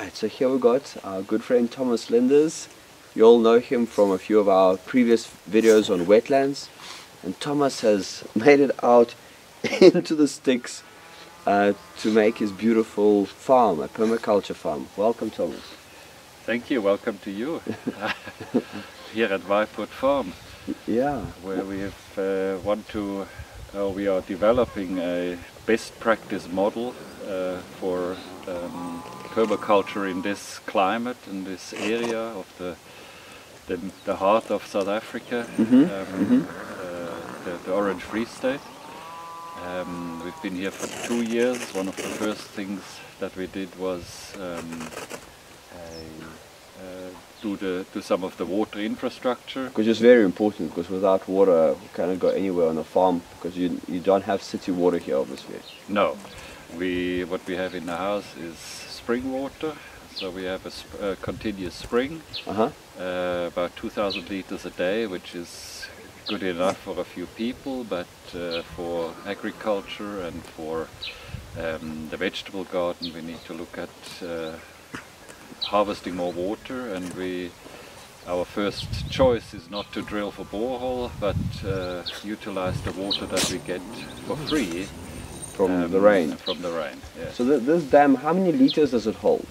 Alright, so here we got our good friend Thomas Linders. You all know him from a few of our previous videos on wetlands. And Thomas has made it out into the sticks to make his beautiful farm, a permaculture farm. Welcome, Thomas. Thank you, welcome to you here at Wyford Farm. Yeah. Where we we are developing a best practice model for permaculture in this climate, in this area of the heart of South Africa, the Orange Free State. We've been here for 2 years. One of the first things that we did was do some of the water infrastructure. Which is very important, because without water you cannot go anywhere on a farm, because you don't have city water here, obviously. No. What we have in the house is spring water, so we have a continuous spring, about 2,000 liters a day, which is good enough for a few people, but for agriculture and for the vegetable garden we need to look at harvesting more water, and our first choice is not to drill for borehole, but utilize the water that we get for free from the rain. From the rain, yes. So this dam, how many liters does it hold?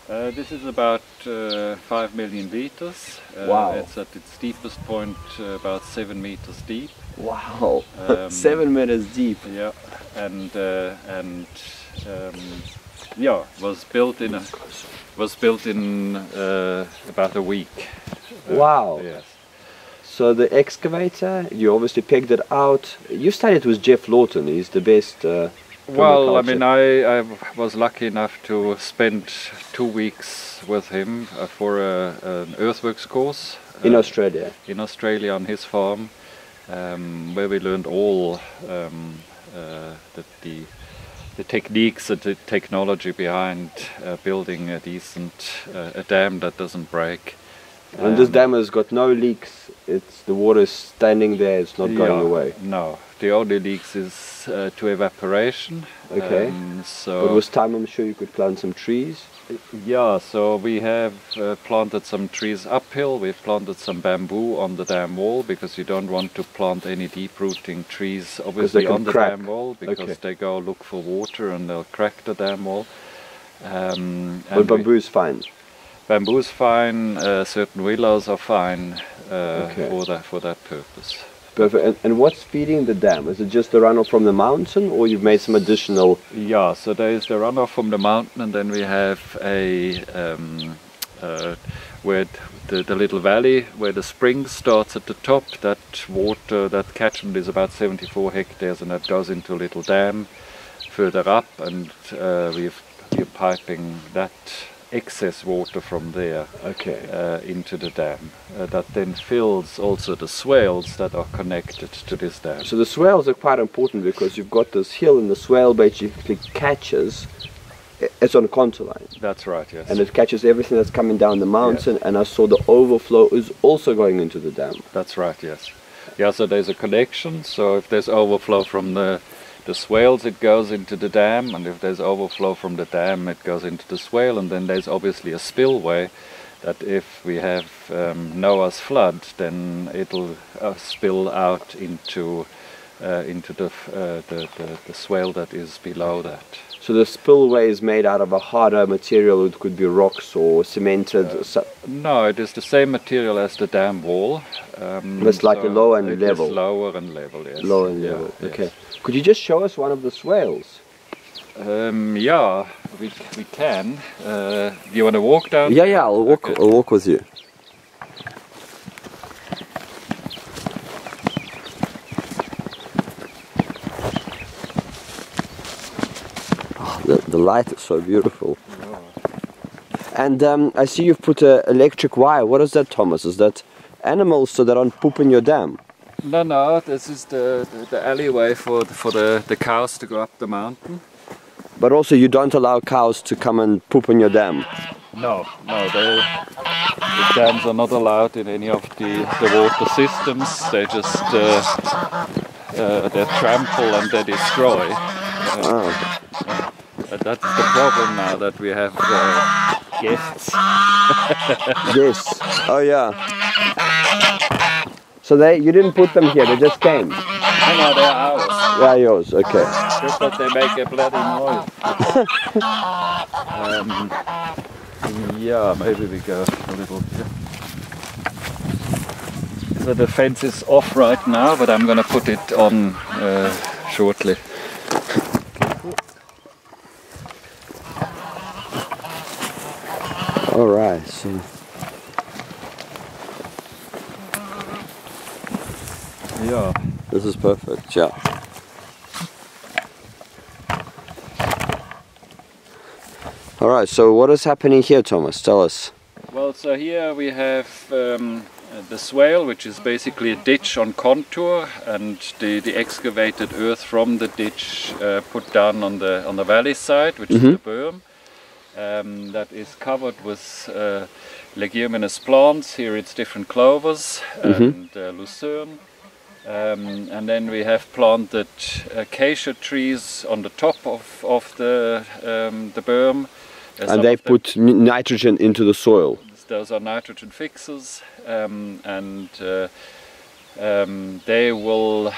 This is about 5 million liters. Wow. It's at its deepest point about 7 meters deep. Wow, 7 meters deep. Yeah, and yeah, was built in about a week. Wow. Yes. So the excavator, you obviously pegged it out. You studied with Jeff Lawton. He's the best. Well, I mean, I was lucky enough to spend 2 weeks with him for an earthworks course in Australia. In Australia, on his farm, where we learned all the techniques and the technology behind building a a dam that doesn't break. And this dam has got no leaks. The water is standing there. It's not going away. No, the only leaks is to evaporation. Okay. But with time, I'm sure you could plant some trees. Yeah, so we have planted some trees uphill. We've planted some bamboo on the dam wall, because you don't want to plant any deep-rooting trees obviously on the dam wall, because they go look for water and they'll crack the dam wall. But bamboo is fine. Bamboo is fine. Certain willows are fine for that purpose. Perfect. And what's feeding the dam? Is it just the runoff from the mountain, or you've made some additional? Yeah, so there is the runoff from the mountain, and then we have where the little valley where the spring starts at the top. That water, that catchment is about 74 hectares, and that goes into a little dam further up, and we're piping that excess water from there into the dam. That then fills also the swales that are connected to this dam. So the swales are quite important, because you've got this hill, and the swale basically catches. It's on a contour line. That's right, yes. And it catches everything that's coming down the mountain, and I saw the overflow is also going into the dam. That's right, yes. Yeah, so there's a connection, so if there's overflow from the swales, it goes into the dam, and if there's overflow from the dam, it goes into the swale, and then there's obviously a spillway that if we have Noah's flood, then it'll spill out into the swale that is below that. So the spillway is made out of a harder material. It could be rocks or cemented. No, it is the same material as the dam wall. It's like a lower and level. It's lower and level, yes. Lower and level. Okay. Yes. Could you just show us one of the swales? Yeah, we can. Do you want to walk down? Yeah, I'll walk. Okay. I'll walk with you. Oh, the light is so beautiful. Yeah. And I see you've put an electric wire. What is that, Thomas? Is that animals so they don't poop in your dam? No, this is the alleyway for the cows to go up the mountain. But also you don't allow cows to come and poop in your dam? No, the dams are not allowed in any of the water systems. They just they trample and they destroy. That's the problem now, that we have guests. Yes. Oh yeah. So you didn't put them here, they just came? No, they're ours. They are yours, okay. Just that they make a bloody noise. Yeah, maybe we go a little bit. So the fence is off right now, but I'm going to put it on shortly. All right. So. Yeah. This is perfect. Yeah. All right. So what is happening here, Thomas? Tell us. Well, so here we have the swale, which is basically a ditch on contour, and the excavated earth from the ditch put down on the valley side, which is the berm. That is covered with leguminous plants. Here it's different clovers and lucerne. And then we have planted acacia trees on the top of the berm. And they put nitrogen into the soil. Those are nitrogen fixers, and they will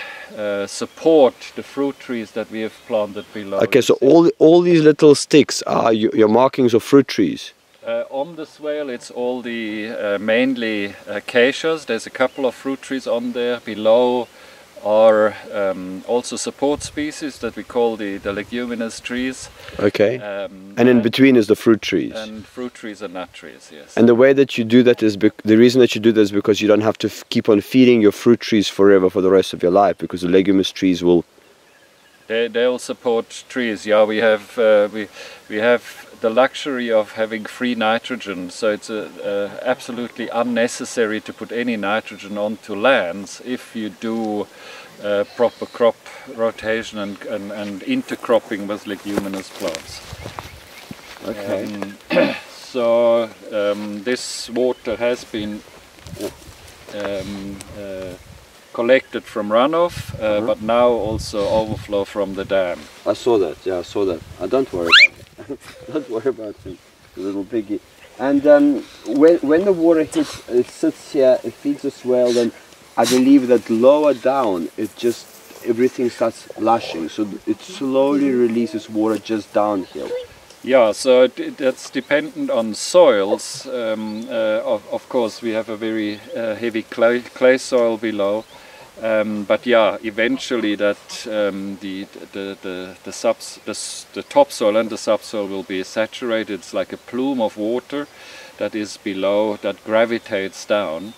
support the fruit trees that we have planted below. Okay, so all these little sticks are your markings of fruit trees? On the swale it's all the mainly acacias. There's a couple of fruit trees on there. Below are also support species that we call the leguminous trees. Okay. And in between is the fruit trees. And fruit trees and nut trees, yes. And the way that you do that is the reason that you do that is because you don't have to keep on feeding your fruit trees forever for the rest of your life, because the leguminous trees will. They'll support trees. Yeah, we have the luxury of having free nitrogen, so it's absolutely unnecessary to put any nitrogen onto lands if you do proper crop rotation and intercropping with leguminous plants. Okay. So this water has been collected from runoff, but now also overflow from the dam. I saw that. Yeah, I saw that. Don't worry about it. Don't worry about him, the little piggy. And when the water hits, it sits here, it feeds the swale, then I believe that lower down, everything starts lushing. So it slowly releases water just downhill. Yeah, so that's dependent on soils. Of course, we have a very heavy clay soil below. But yeah, eventually that the topsoil and the subsoil will be saturated. It's like a plume of water that is below, that gravitates down.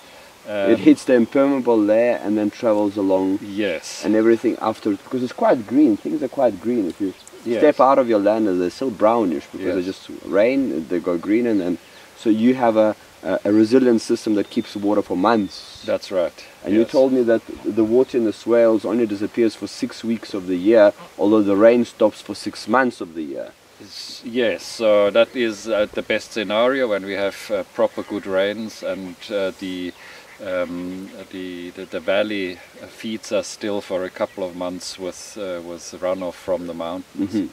It hits the impermeable layer and then travels along. Yes. And everything after, because it's quite green. Things are quite green. If you step out of your land, they're still brownish because they just rain. They go green, and so you have a resilient system that keeps water for months. That's right. And you told me that the water in the swales only disappears for 6 weeks of the year, although the rain stops for 6 months of the year. Yes, so that is the best scenario when we have proper good rains, and the valley feeds us still for a couple of months with runoff from the mountains.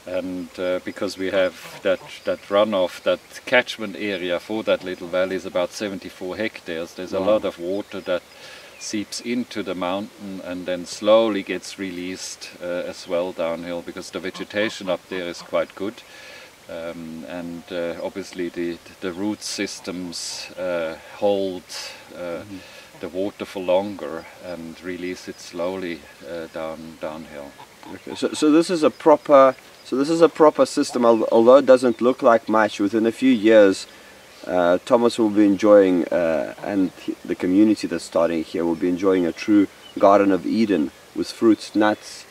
And because we have that runoff, that catchment area for that little valley is about 74 hectares. There's a lot of water that seeps into the mountain and then slowly gets released as well downhill, because the vegetation up there is quite good. And obviously the root systems hold the water for longer and release it slowly downhill. Okay, so this is a proper system, although it doesn't look like much. Within a few years, Thomas will be enjoying, and the community that's starting here will be enjoying a true Garden of Eden with fruits, nuts,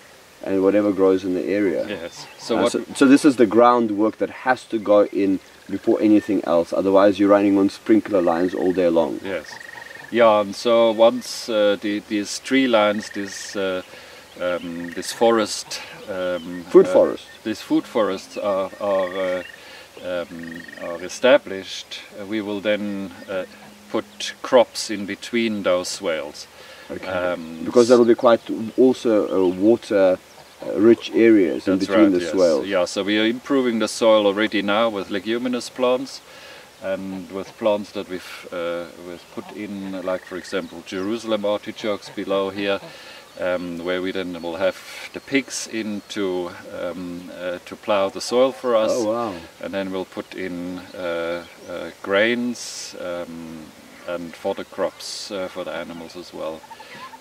and whatever grows in the area. Yes. So this is the groundwork that has to go in before anything else. Otherwise, you're running on sprinkler lines all day long. Yes. Yeah. And so once these tree lines, this forest, these food forests are established, we will then put crops in between those swales. Okay. Because that will be quite also water rich areas in between the yes. swales. Yeah, so we are improving the soil already now with leguminous plants and with plants that we've put in, like for example Jerusalem artichokes below here, where we then will have the pigs in to plow the soil for us. Oh wow! And then we'll put in grains and fodder crops for the animals as well.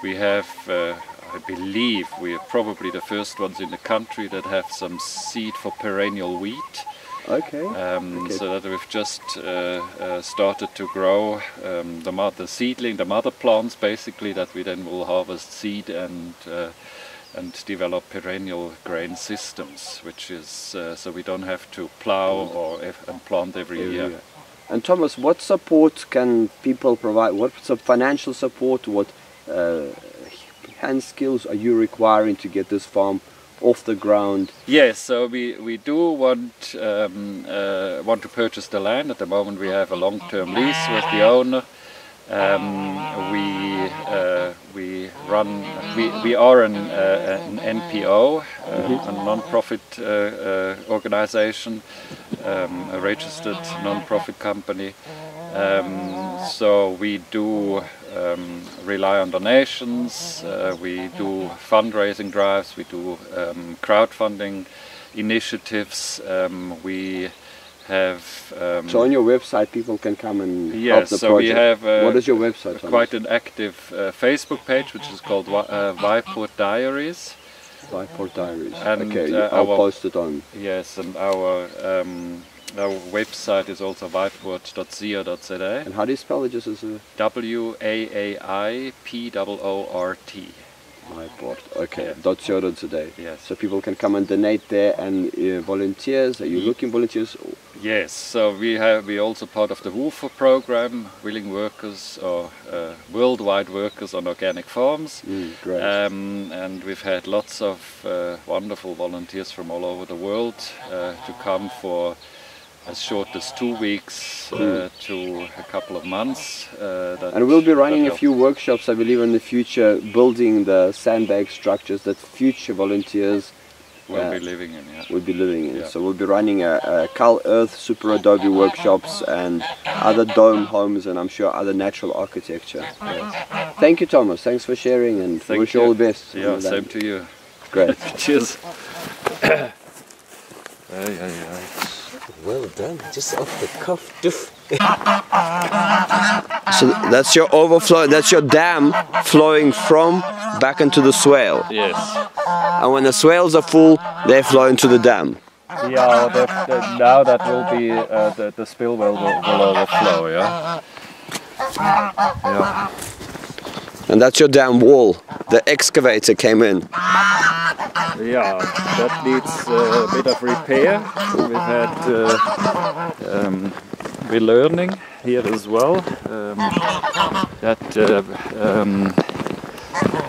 We have, I believe, we are probably the first ones in the country that have some seed for perennial wheat. Okay. Okay. So that we've just started to grow the seedling, the mother plants, basically, that we then will harvest seed and develop perennial grain systems, which is so we don't have to plow and plant every year. And Thomas, what support can people provide? What financial support? What hand skills are you requiring to get this farm off the ground? Yes, so we do want to purchase the land. At the moment we have a long-term lease with the owner. We are an NPO, a non-profit organization, a registered non-profit company. So we do rely on donations, we do fundraising drives, we do crowdfunding initiatives, we have... so on your website people can come and help yes, the so project. we have what is your website? Quite an active Facebook page which is called Waiport Diaries. Waiport Diaries. And, okay, I'll post it on. Yes, and our website is also waiport.co.za. And how do you spell it? Just as a... WAAIPOORT. Waiport. Okay. Yeah. .co.za. Yes. So people can come and donate there, and volunteers. Are you looking volunteers? Yes. So we also part of the WOOFER program, willing workers or worldwide workers on organic farms. Great. And we've had lots of wonderful volunteers from all over the world to come for as short as 2 weeks to a couple of months. And we'll be running a few workshops, I believe, in the future, building the sandbag structures that future volunteers will be living in. Yeah. Will be living in. Yeah. So we'll be running a Cal Earth Super Adobe workshops and other dome homes, and I'm sure other natural architecture. Yes. Thank you, Thomas. Thanks for sharing, and wish you all the best. Yeah, same to you. Great. Cheers. Well done, just off the cuff. So that's your overflow, that's your dam flowing from back into the swale. Yes. And when the swales are full, they flow into the dam. Yeah, now that will be, the spillway will overflow, yeah? Yeah. And that's your dam wall. The excavator came in. Yeah, that needs a bit of repair. We're learning here as well that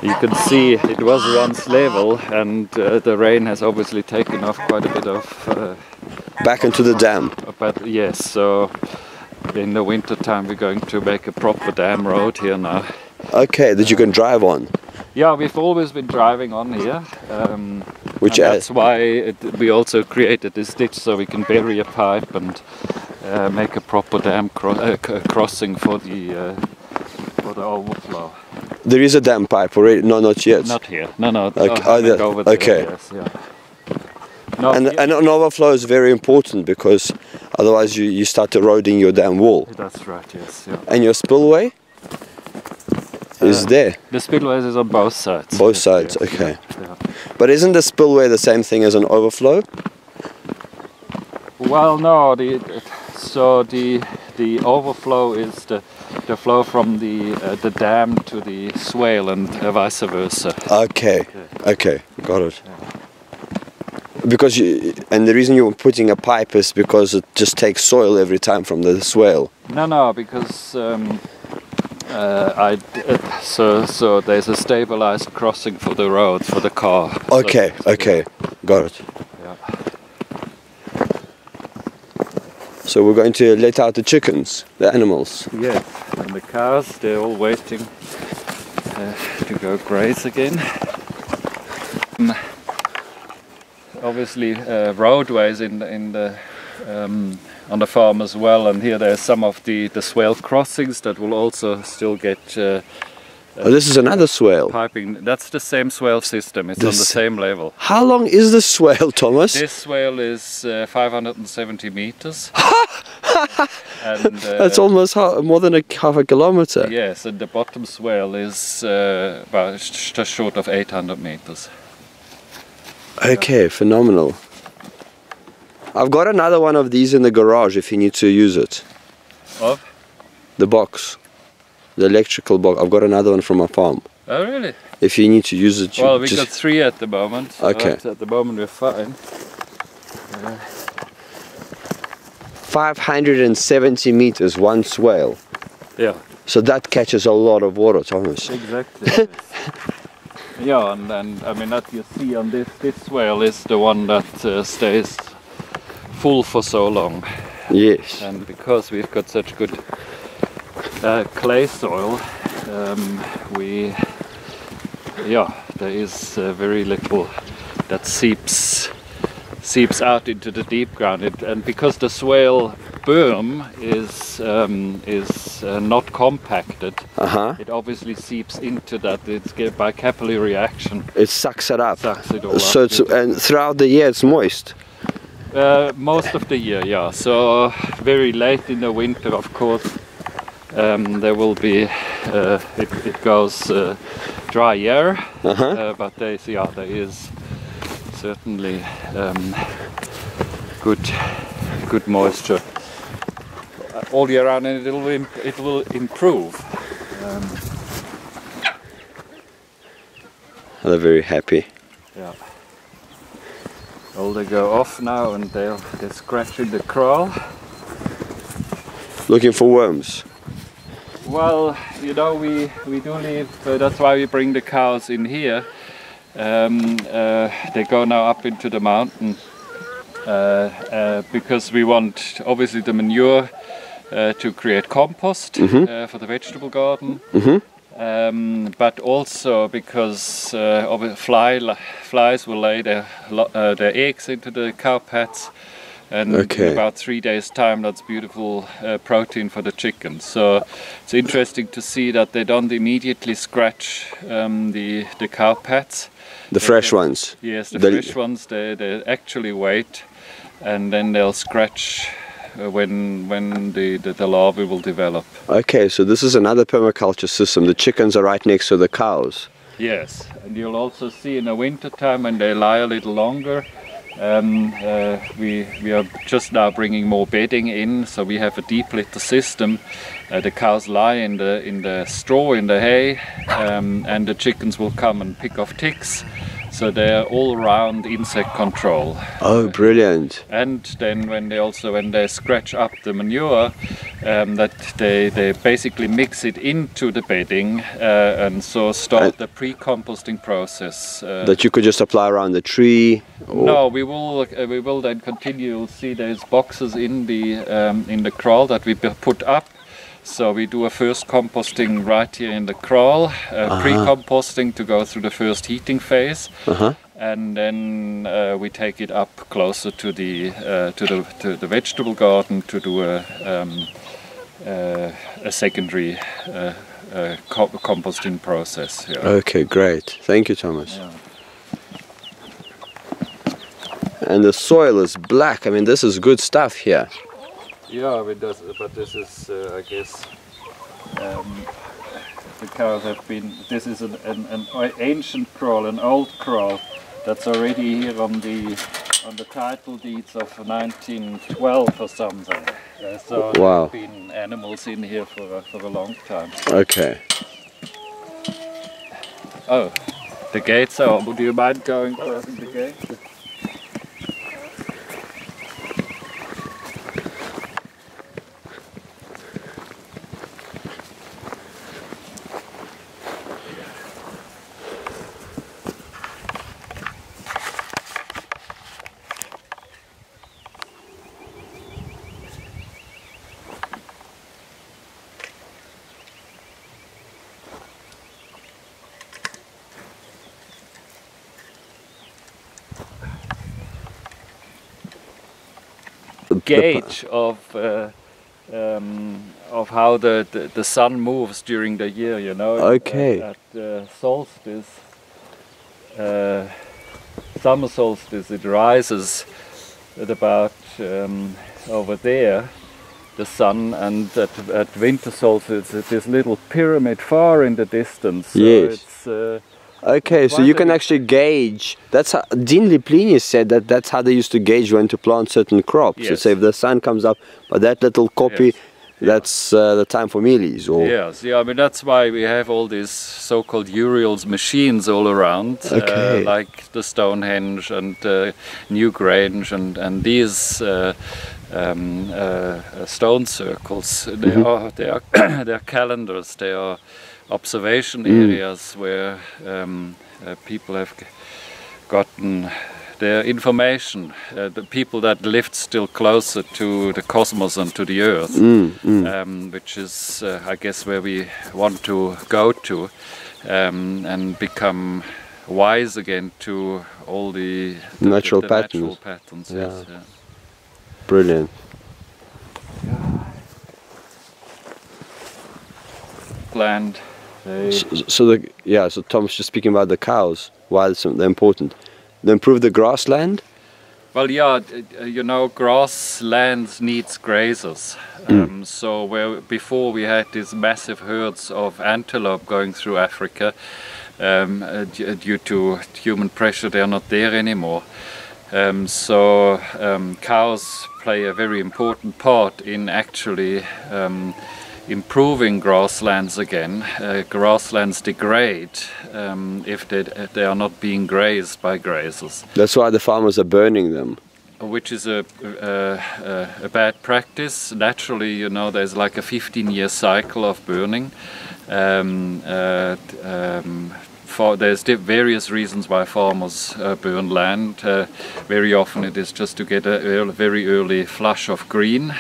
you can see it was once level, and the rain has obviously taken off quite a bit of back into the dam. But yes, so in the winter time we're going to make a proper dam road here now. Okay, that you can drive on. Yeah, we've always been driving on here. Which that's why we also created this ditch, so we can bury a pipe and make a proper dam crossing for the overflow. There is a dam pipe already? No, not yet. Not here. No. Okay. Over there, okay. Yes, yeah. And an overflow is very important, because otherwise you start eroding your dam wall. That's right. Yes. Yeah. And your spillway is there? The spillway is on both sides. Both sides. Yes, okay. Yeah. But isn't the spillway the same thing as an overflow? Well, no. The overflow is the flow from the dam to the swale, and vice versa. Okay. Okay. Got it. Yeah. Because and the reason you're putting a pipe is because it just takes soil every time from the swale. No, because so there's a stabilized crossing for the road for the car. Okay, okay, got it. Yeah. So we're going to let out the chickens, the animals. Yes, and the cows, they're all waiting to go graze again. obviously roadways in the on the farm as well, and here there's some of the swale crossings that will also still get oh, this is another swale. piping. That's the same swale system. It's on the same level. How long is this swale, Thomas? This swale is 570 meters. And, That's almost more than half a kilometer. yes, and the bottom swale is about just short of 800 meters. Okay, phenomenal. I've got another one of these in the garage if you need to use it. Of? The box. The electrical box. I've got another one from my farm. Oh, really? If you need to use it, Well, we got 3 at the moment. So okay. at the moment we're fine. 570 meters, one swale. Yeah. So that catches a lot of water, Thomas. Exactly. Yeah, and I mean that you see on this swale is the one that stays full for so long. Yes. And because we've got such good clay soil, there is very little that seeps out into the deep ground. And because the swale berm is not compacted, it obviously seeps into that. It's by capillary action. It sucks it up. Sucks it all so up. and throughout the year it's moist. Most of the year, yeah. So very late in the winter, of course, there will be it goes drier, but there is certainly good moisture all year round, and it will improve. They're very happy. Yeah. Well, they go off now, and they're scratching the kraal. Looking for worms. Well, you know, we do leave. That's why we bring the cows in here. They go now up into the mountain because we want, obviously, the manure to create compost for the vegetable garden. But also because flies will lay their eggs into the cow pads, and in about 3 days' time, that's beautiful protein for the chickens. So it's interesting to see that they don't immediately scratch the cow pads. The fresh ones. Yes, the fresh ones. They actually wait, and then they'll scratch when the larvae will develop. Okay, so this is another permaculture system. The chickens are right next to the cows. Yes, and you'll also see in the winter time when they lie a little longer, we are just now bringing more bedding in, so we have a deep litter system. The cows lie in the straw, in the hay, and the chickens will come and pick off ticks. So they're all-round insect control. Oh, brilliant! And then when they scratch up the manure, that they basically mix it into the bedding, and so start the pre-composting process. That you could just apply around the tree. No, we will then continue. You'll see there's boxes in the kraal that we put up. So we do a first composting right here in the kraal, pre-composting to go through the first heating phase, and then we take it up closer to the vegetable garden to do a secondary composting process. Yeah. Okay, great. Thank you, Thomas. Yeah. And the soil is black. I mean, this is good stuff here. Yeah, but this is, I guess, the cows have been. This is an ancient kraal, an old kraal that's already here on the title deeds of 1912 or something. So wow. There have been animals in here for a long time. Okay. Oh, the gates are. Would you mind going closing the gate? gauge of how the sun moves during the year, you know. Okay. At solstice, summer solstice, it rises at about over there, the sun, and at winter solstice it's this little pyramid far in the distance. So yes. It's, okay, so you can actually gauge. That's how Dean Plinius said that's how they used to gauge when to plant certain crops. Yes. So say if the sun comes up by that little copy, yes. that's the time for mealies. Or yes, yeah. I mean that's why we have all these so-called Uriel's machines all around, okay. like the Stonehenge and Newgrange and these. Stone circles. They are they're calendars. They are observation areas where people have gotten their information. The people that lived still closer to the cosmos and to the Earth, which is, I guess, where we want to go to and become wise again to all the natural patterns. Natural patterns. Yeah. Yes, yeah. Brilliant. Land. So Tom's just speaking about the cows. Why they're important. They improve the grassland. Well, yeah, you know, grasslands needs grazers. So where before we had these massive herds of antelope going through Africa, due to human pressure, they are not there anymore. Cows play a very important part in actually improving grasslands again. Grasslands degrade if they are not being grazed by grazers. That's why the farmers are burning them. Which is a bad practice. Naturally, you know, there's like a 15-year cycle of burning. There's various reasons why farmers burn land. Very often it is just to get a very early flush of green,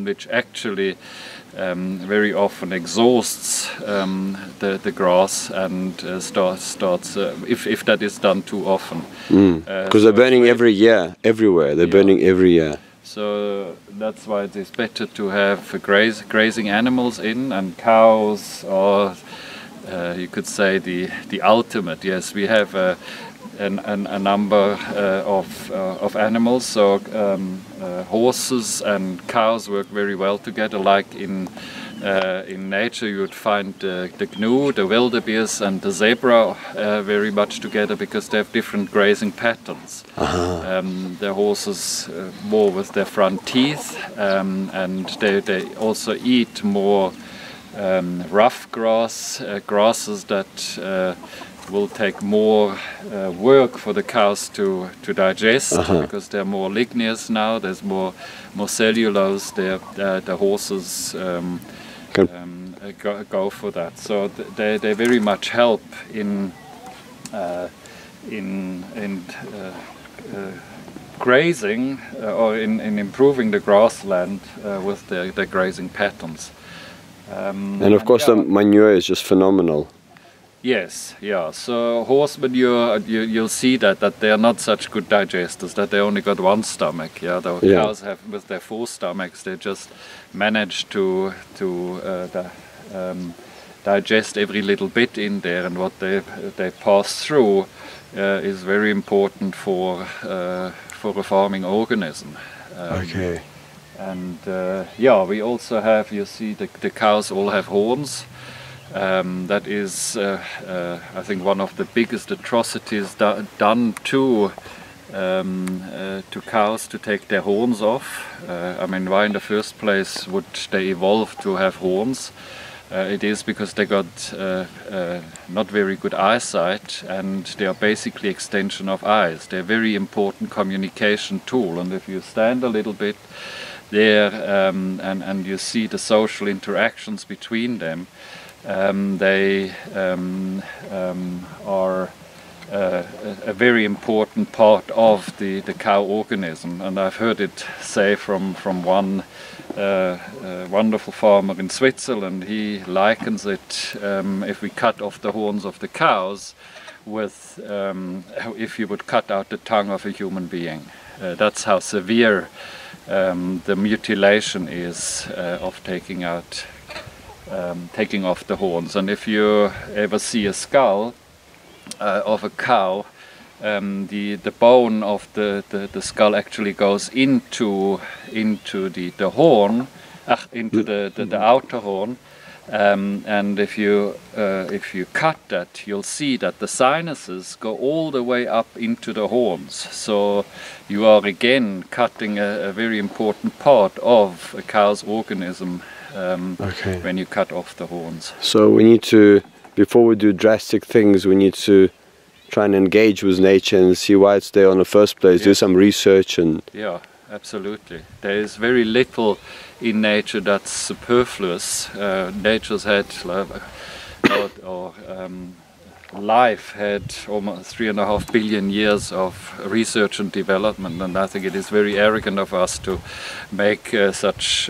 which actually very often exhausts the grass and starts if that is done too often. Because they're burning every year, everywhere. They're burning every year. So that's why it is better to have grazing animals in, and cows are, you could say, the ultimate. Yes, we have a number of animals. So horses and cows work very well together. Like in nature, you would find the gnu, the wildebeest, and the zebra very much together because they have different grazing patterns. The horses more with their front teeth, and they also eat more rough grasses that will take more work for the cows to digest because they're more ligneous now. There's more cellulose. The horses go for that. So they very much help in grazing or in improving the grassland with their grazing patterns. And of course the manure is just phenomenal. Yes, yeah. So horse manure, you'll see that they are not such good digesters, that they only got one stomach. Yeah, the cows have, with their 4 stomachs, they just manage to digest every little bit in there, and what they pass through is very important for a farming organism. Okay. And yeah, we also have, you see, the cows all have horns. That is, I think, one of the biggest atrocities done to cows, to take their horns off. I mean, why in the first place would they evolve to have horns? It is because they got not very good eyesight, and they are basically extension of eyes. They're a very important communication tool, and if you stand a little bit there and you see the social interactions between them, they are a very important part of the cow organism. And I've heard it say from one wonderful farmer in Switzerland. He likens it, if we cut off the horns of the cows, with if you would cut out the tongue of a human being. That's how severe the mutilation is of taking off the horns. And if you ever see a skull of a cow, the bone of the skull actually goes into the horn, into the outer horn, and if you cut that, you'll see that the sinuses go all the way up into the horns. So you are again cutting a very important part of a cow's organism when you cut off the horns. So we need to, before we do drastic things, we need to try and engage with nature and see why it's there in the first place. Do some research and... Yeah, absolutely. There is very little in nature that's superfluous. Nature's had, life had almost 3.5 billion years of research and development, and I think it is very arrogant of us to make such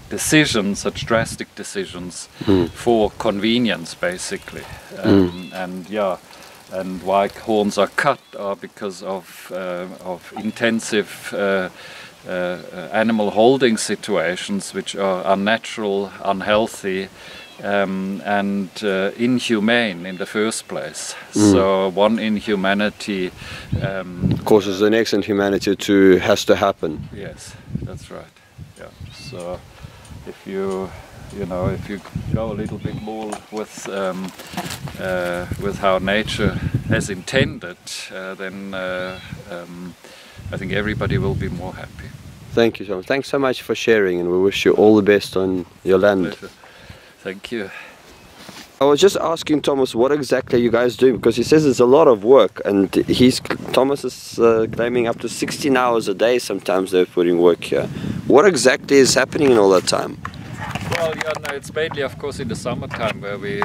decisions, such drastic decisions for convenience, basically. And why horns are cut are because of intensive animal holding situations, which are unnatural, unhealthy, and inhumane in the first place. So one inhumanity causes the next inhumanity has to happen. Yes, that's right. Yeah. So if you go a little bit more with how nature has intended, then I think everybody will be more happy. Thank you, Thomas. Thanks so much for sharing, and we wish you all the best on your land. Thank you. I was just asking Thomas, what exactly are you guys doing? Because he says it's a lot of work, and Thomas is claiming up to 16 hours a day sometimes they're putting work here. What exactly is happening in all that time? Well, yeah, no, it's mainly, of course, in the summertime where we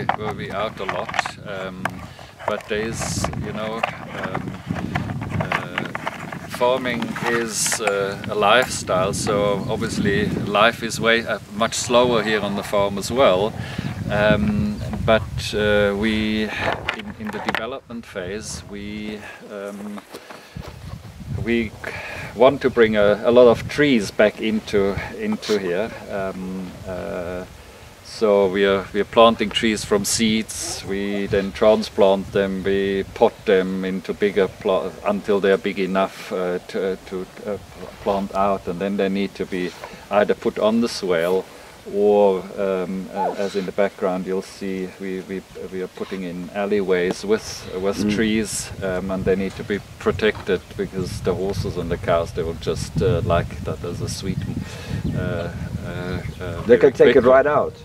out a lot. But there is, farming is a lifestyle, so obviously life is much slower here on the farm as well. But in the development phase, we want to bring a lot of trees back into here. So we are planting trees from seeds. We then transplant them. We pot them into bigger until they are big enough to plant out, and then they need to be either put on the swale, or as in the background you'll see, we are putting in alleyways with trees, and they need to be protected because the horses and the cows, they will just like that as a sweet. They can take it right out.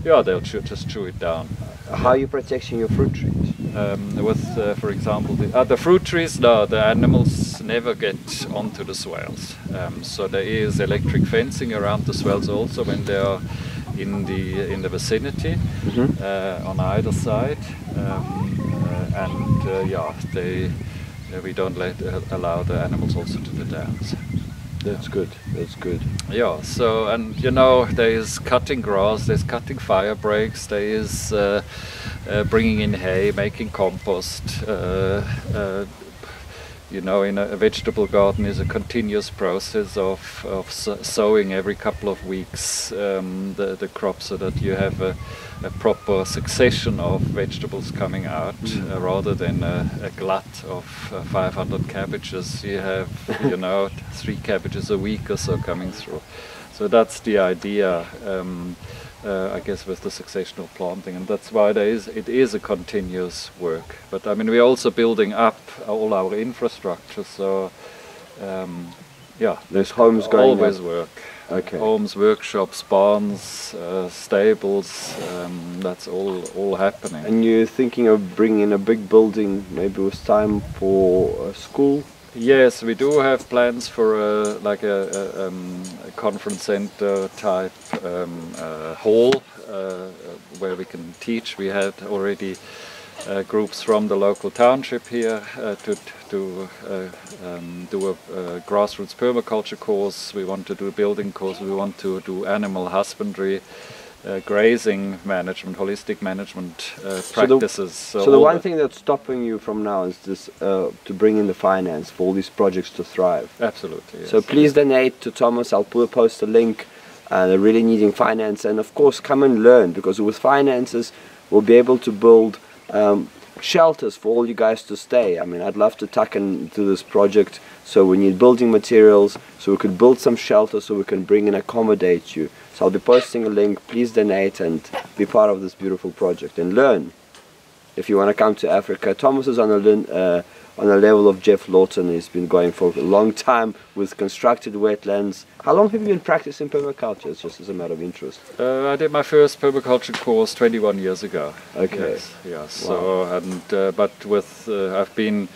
Yeah, they'll just chew it down. How are you protecting your fruit trees? With, for example, the fruit trees, no, the animals never get onto the swales. So there is electric fencing around the swales also when they are in the vicinity, on either side, we don't allow the animals also to the dams. That's good. That's good. Yeah. So, and there is cutting grass, there's cutting fire breaks, there is bringing in hay, making compost. In a vegetable garden is a continuous process of sowing every couple of weeks the crop, so that you have a proper succession of vegetables coming out, rather than a glut of 500 cabbages. You have 3 cabbages a week or so coming through. So that's the idea, I guess, with the successional planting, and that's why it is a continuous work. But I mean, we're also building up all our infrastructure, so there's homes going always up. Work. Okay. Homes, workshops, barns, stables, that's all happening. And you're thinking of bringing in a big building, maybe with time for a school? Yes, we do have plans for a conference center type hall where we can teach. We had already groups from the local township here to do a grassroots permaculture course. We want to do a building course. We want to do animal husbandry. grazing management, holistic management practices. So the one thing that's stopping you from now is this to bring in the finance for all these projects to thrive. Absolutely. Yes. So please donate to Thomas. I'll post a link. They're really needing finance, and of course come and learn, because with finances we'll be able to build shelters for all you guys to stay. I mean, I'd love to tuck into this project, so we need building materials, so we could build some shelters so we can bring and accommodate you. So I'll be posting a link. Please donate and be part of this beautiful project and learn. If you want to come to Africa, Thomas is on a level of Jeff Lawton. He's been going for a long time with constructed wetlands. How long have you been practicing permaculture? It's just as a matter of interest. I did my first permaculture course 21 years ago. Okay. Yes. Yes. Wow. So but with I've been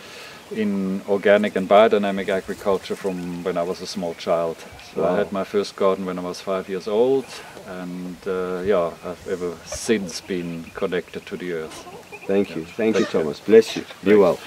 in organic and biodynamic agriculture from when I was a small child. So Wow. I had my first garden when I was 5 years old, and yeah, I've ever since been connected to the earth. Thank you, Thomas. Bless you. Be well.